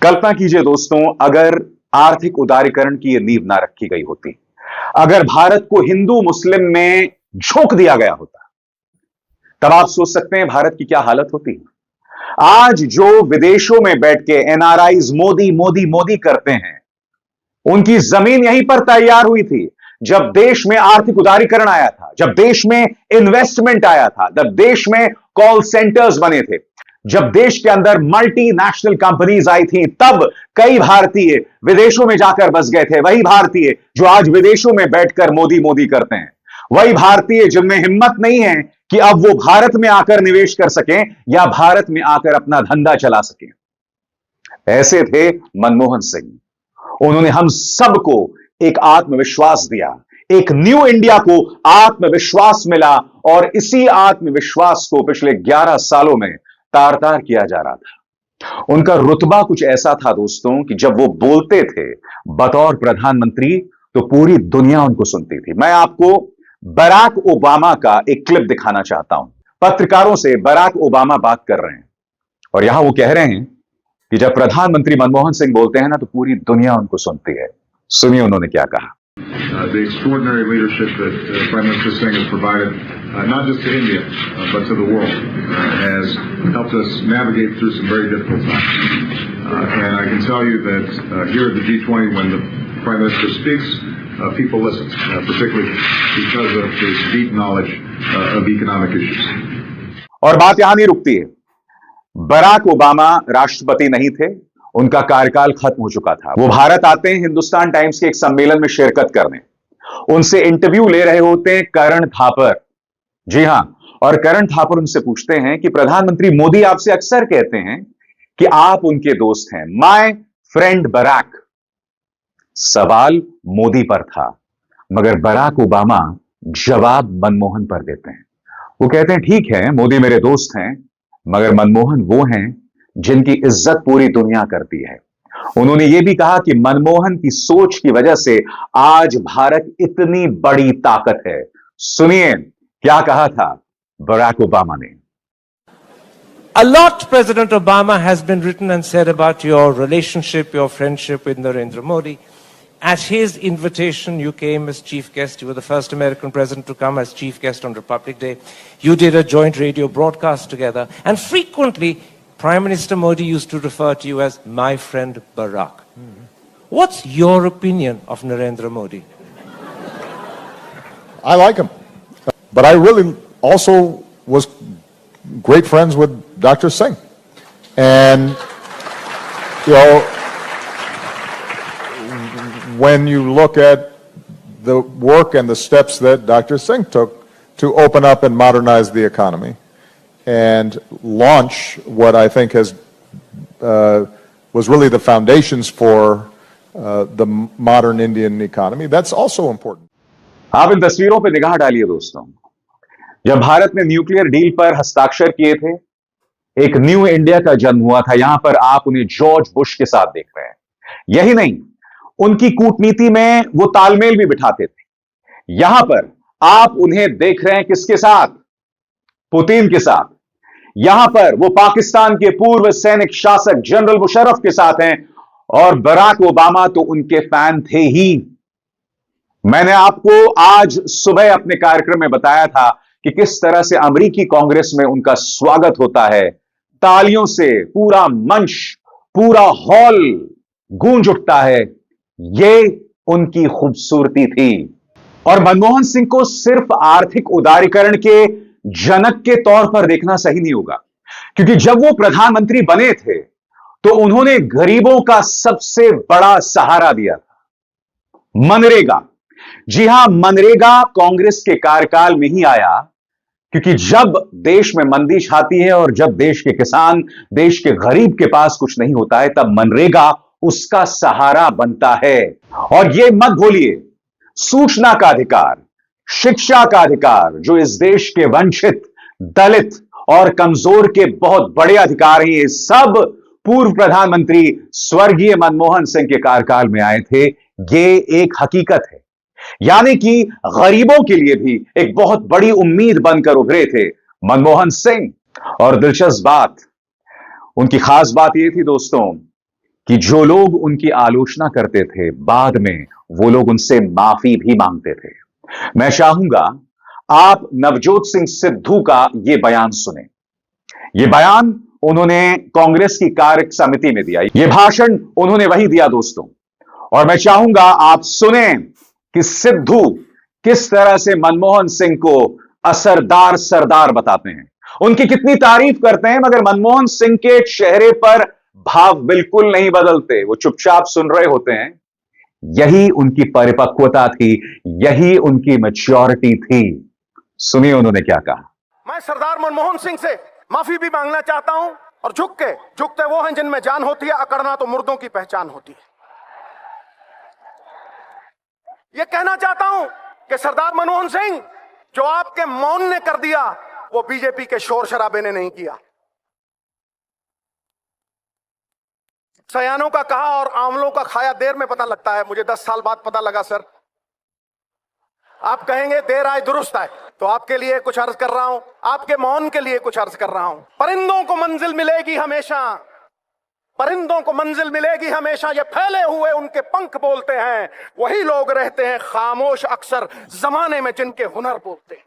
कल्पना कीजिए दोस्तों, अगर आर्थिक उदारीकरण की यह नींव ना रखी गई होती, अगर भारत को हिंदू मुस्लिम में झोंक दिया गया होता, तब आप सोच सकते हैं भारत की क्या हालत होती। आज जो विदेशों में बैठ के एनआरआईज मोदी मोदी मोदी करते हैं, उनकी जमीन यहीं पर तैयार हुई थी जब देश में आर्थिक उदारीकरण आया था, जब देश में इन्वेस्टमेंट आया था, जब देश में कॉल सेंटर्स बने थे, जब देश के अंदर मल्टीनेशनल कंपनीज आई थी, तब कई भारतीय विदेशों में जाकर बस गए थे। वही भारतीय जो आज विदेशों में बैठकर मोदी मोदी करते हैं, वही भारतीय जिनमें हिम्मत नहीं है कि अब वो भारत में आकर निवेश कर सकें या भारत में आकर अपना धंधा चला सकें। ऐसे थे मनमोहन सिंह। उन्होंने हम सबको एक आत्मविश्वास दिया, एक न्यू इंडिया को आत्मविश्वास मिला, और इसी आत्मविश्वास को पिछले 11 सालों में तार तार किया जा रहा था। उनका रुतबा कुछ ऐसा था दोस्तों कि जब वो बोलते थे बतौर प्रधानमंत्री, तो पूरी दुनिया उनको सुनती थी। मैं आपको बराक ओबामा का एक क्लिप दिखाना चाहता हूं। पत्रकारों से बराक ओबामा बात कर रहे हैं और यहां वो कह रहे हैं कि जब प्रधानमंत्री मनमोहन सिंह बोलते हैं ना, तो पूरी दुनिया उनको सुनती है। सुनिए उन्होंने क्या कहा। The extraordinary leadership that Prime Minister Singh has provided, not just to India, but to the world, has helped us navigate through some very difficult times. And I can tell you that here at the G20, when the Prime Minister speaks, people listen, particularly because of his deep knowledge of economic issues. और बात यहां नहीं रुकती है। Barack Obama राष्ट्रपति नहीं थे, उनका कार्यकाल खत्म हो चुका था। वो भारत आते हैं हिंदुस्तान टाइम्स के एक सम्मेलन में शिरकत करने। उनसे इंटरव्यू ले रहे होते हैं करण थापर। जी हां, और करण थापर उनसे पूछते हैं कि प्रधानमंत्री मोदी आपसे अक्सर कहते हैं कि आप उनके दोस्त हैं, माय फ्रेंड बराक। सवाल मोदी पर था, मगर बराक ओबामा जवाब मनमोहन पर देते हैं। वो कहते हैं ठीक है, मोदी मेरे दोस्त हैं, मगर मनमोहन वो हैं जिनकी इज्जत पूरी दुनिया करती है। उन्होंने यह भी कहा कि मनमोहन की सोच की वजह से आज भारत इतनी बड़ी ताकत है। सुनिए क्या कहा था बराक ओबामा ने। A lot, President Obama, has been written and said about your relationship, your friendship with Narendra Modi. At his invitation, you came as chief guest. You were the first American president to come as chief guest on Republic Day. You did a joint radio broadcast together. And frequently, Prime Minister Modi used to refer to you as my friend Barack. What's your opinion of Narendra Modi? I like him. But I really also was great friends with Dr. Singh. And, you know, when you look at the work and the steps that Dr. Singh took to open up and modernize the economy and launch what I think was really the foundations for the modern Indian economy, that's also important. आप इन तस्वीरों पे निगाह डालिए दोस्तों। जब भारत ने nuclear deal पर हस्ताक्षर किए थे, एक न्यू इंडिया का जन्म हुआ था। यहां पर आप उन्हें जॉर्ज बुश के साथ देख रहे हैं। यही नहीं, उनकी कूटनीति में वो तालमेल भी बिठाते थे। यहां पर आप उन्हें देख रहे हैं किसके साथ? पुतिन के साथ। यहां पर वो पाकिस्तान के पूर्व सैनिक शासक जनरल मुशर्रफ के साथ हैं, और बराक ओबामा तो उनके फैन थे ही। मैंने आपको आज सुबह अपने कार्यक्रम में बताया था कि किस तरह से अमेरिकी कांग्रेस में उनका स्वागत होता है। तालियों से पूरा मंच, पूरा हॉल गूंज उठता है। ये उनकी खूबसूरती थी। और मनमोहन सिंह को सिर्फ आर्थिक उदारीकरण के जनक के तौर पर देखना सही नहीं होगा, क्योंकि जब वो प्रधानमंत्री बने थे तो उन्होंने गरीबों का सबसे बड़ा सहारा दिया था, मनरेगा। जी हां, मनरेगा कांग्रेस के कार्यकाल में ही आया, क्योंकि जब देश में मंदी छाती है और जब देश के किसान, देश के गरीब के पास कुछ नहीं होता है, तब मनरेगा उसका सहारा बनता है। और यह मत भूलिए, सूचना का अधिकार, शिक्षा का अधिकार, जो इस देश के वंचित, दलित और कमजोर के बहुत बड़े अधिकार हैं, ये सब पूर्व प्रधानमंत्री स्वर्गीय मनमोहन सिंह के कार्यकाल में आए थे। ये एक हकीकत है। यानी कि गरीबों के लिए भी एक बहुत बड़ी उम्मीद बनकर उभरे थे मनमोहन सिंह। और दिलचस्प बात, उनकी खास बात यह थी दोस्तों कि जो लोग उनकी आलोचना करते थे बाद में वो लोग उनसे माफी भी मांगते थे। मैं चाहूंगा आप नवजोत सिंह सिद्धू का यह बयान सुने। यह बयान उन्होंने कांग्रेस की कार्य समिति में दिया। यह भाषण उन्होंने वही दिया दोस्तों, और मैं चाहूंगा आप सुने कि सिद्धू किस तरह से मनमोहन सिंह को असरदार सरदार बताते हैं, उनकी कितनी तारीफ करते हैं, मगर मनमोहन सिंह के चेहरे पर भाव बिल्कुल नहीं बदलते, वो चुपचाप सुन रहे होते हैं। यही उनकी परिपक्वता थी, यही उनकी मैच्योरिटी थी। सुनिए उन्होंने क्या कहा। मैं सरदार मनमोहन सिंह से माफी भी मांगना चाहता हूं, और झुकते वो हैं जिनमें जान होती है, अकड़ना तो मुर्दों की पहचान होती है। यह कहना चाहता हूं कि सरदार मनमोहन सिंह, जो आपके मौन ने कर दिया वो बीजेपी के शोर शराबे ने नहीं किया। सयानों का कहा और आंवलों का खाया देर में पता लगता है, मुझे 10 साल बाद पता लगा सर। आप कहेंगे देर आए दुरुस्त आए, तो आपके लिए कुछ अर्ज कर रहा हूं, आपके मौन के लिए कुछ अर्ज कर रहा हूं। परिंदों को मंजिल मिलेगी हमेशा, परिंदों को मंजिल मिलेगी हमेशा, ये फैले हुए उनके पंख बोलते हैं, वही लोग रहते हैं खामोश अक्सर जमाने में जिनके हुनर बोलते हैं।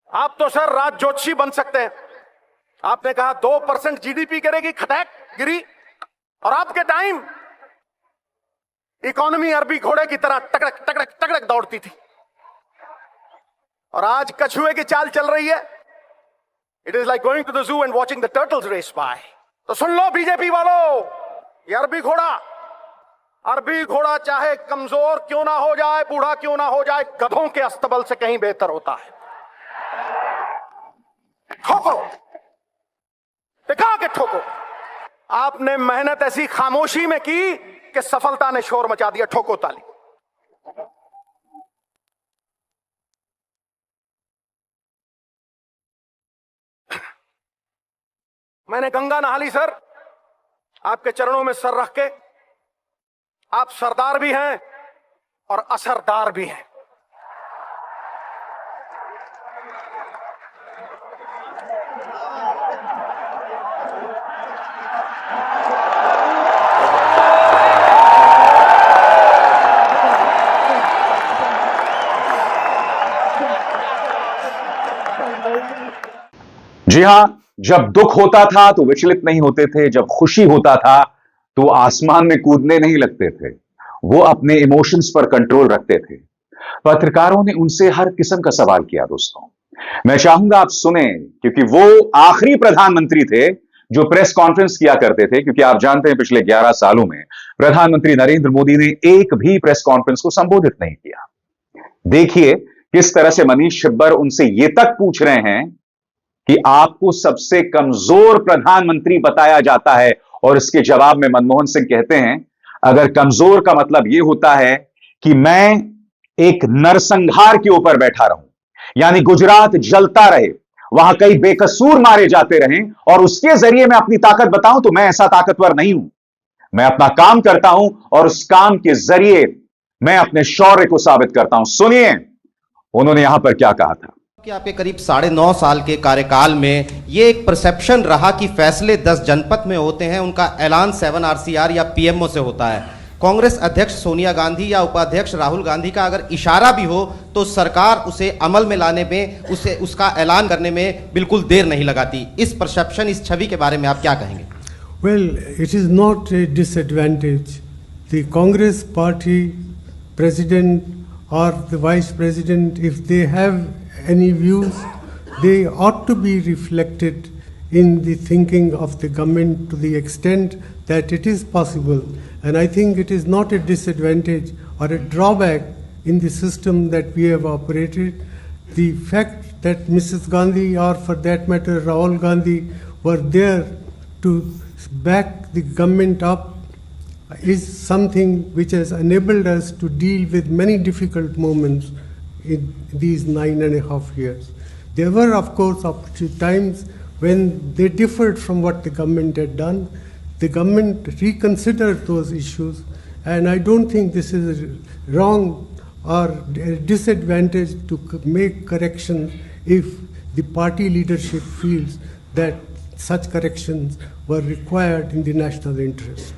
आप तो सर राज जोशी बन सकते हैं। आपने कहा 2% जीडीपी करेगी, खटैक गिरी, और आपके टाइम इकोनॉमी अरबी घोड़े की तरह टकड़क टकड़क टकड़क दौड़ती थी, और आज कछुए की चाल चल रही है। It is like going to the zoo and watching the turtles race by. तो सुन लो बीजेपी वालों, ये अरबी घोड़ा चाहे कमजोर क्यों ना हो जाए, बूढ़ा क्यों ना हो जाए, गधों के अस्तबल से कहीं बेहतर होता है। ठोको, दिखा के ठोको। आपने मेहनत ऐसी खामोशी में की कि सफलता ने शोर मचा दिया। ठोको ताली। मैंने गंगा नहा ली सर, आपके चरणों में सर रख के। आप सरदार भी हैं और असरदार भी हैं। जी हां, जब दुख होता था तो विचलित नहीं होते थे, जब खुशी होता था तो आसमान में कूदने नहीं लगते थे, वो अपने इमोशंस पर कंट्रोल रखते थे। पत्रकारों ने उनसे हर किस्म का सवाल किया दोस्तों। मैं चाहूंगा आप सुने, क्योंकि वो आखिरी प्रधानमंत्री थे जो प्रेस कॉन्फ्रेंस किया करते थे, क्योंकि आप जानते हैं पिछले 11 सालों में प्रधानमंत्री नरेंद्र मोदी ने एक भी प्रेस कॉन्फ्रेंस को संबोधित नहीं किया। देखिए किस तरह से मनीष छिब्बर उनसे यह तक पूछ रहे हैं कि आपको सबसे कमजोर प्रधानमंत्री बताया जाता है, और इसके जवाब में मनमोहन सिंह कहते हैं अगर कमजोर का मतलब यह होता है कि मैं एक नरसंहार के ऊपर बैठा रहूं, यानी गुजरात जलता रहे, वहां कई बेकसूर मारे जाते रहें और उसके जरिए मैं अपनी ताकत बताऊं, तो मैं ऐसा ताकतवर नहीं हूं। मैं अपना काम करता हूं और उस काम के जरिए मैं अपने शौर्य को साबित करता हूं। सुनिए उन्होंने यहां पर क्या कहा था। कि आपके करीब 9.5 साल के कार्यकाल में ये एक परसेप्शन रहा कि फैसले 10 जनपद में होते हैं, उनका ऐलान 7 RCR या PMO से होता है। कांग्रेस अध्यक्ष सोनिया गांधी या उपाध्यक्ष राहुल गांधी का अगर इशारा भी हो तो सरकार उसे अमल में लाने में, उसका ऐलान करने में बिल्कुल देर नहीं लगाती। इस परसेप्शन, इस छवि के बारे में आप क्या कहेंगे? Well, it is not a disadvantage. The Congress party president or the vice president, if they have any views, they ought to be reflected in the thinking of the government to the extent that it is possible. And I think it is not a disadvantage or a drawback in the system that we have operated. The fact that Mrs. Gandhi, or for that matter Rahul Gandhi, were there to back the government up is something which has enabled us to deal with many difficult moments in these 9.5 years. There were, of course, times when they differed from what the government had done. The government reconsidered those issues, and I don't think this is wrong or a disadvantage to make corrections if the party leadership feels that such corrections were required in the national interest.